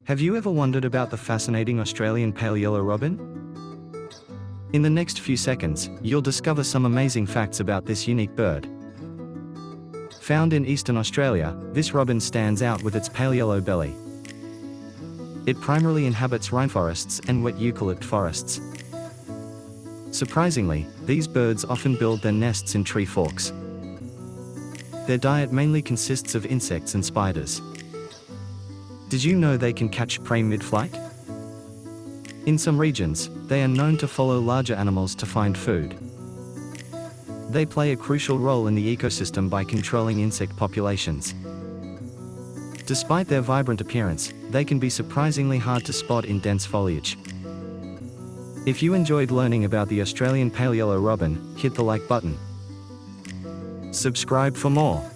Have you ever wondered about the fascinating Australian pale yellow robin? In the next few seconds, you'll discover some amazing facts about this unique bird. Found in eastern Australia, this robin stands out with its pale yellow belly. It primarily inhabits rainforests and wet eucalypt forests. Surprisingly, these birds often build their nests in tree forks. Their diet mainly consists of insects and spiders. Did you know they can catch prey mid-flight? In some regions, they are known to follow larger animals to find food. They play a crucial role in the ecosystem by controlling insect populations. Despite their vibrant appearance, they can be surprisingly hard to spot in dense foliage. If you enjoyed learning about the Australian pale yellow robin, hit the like button. Subscribe for more.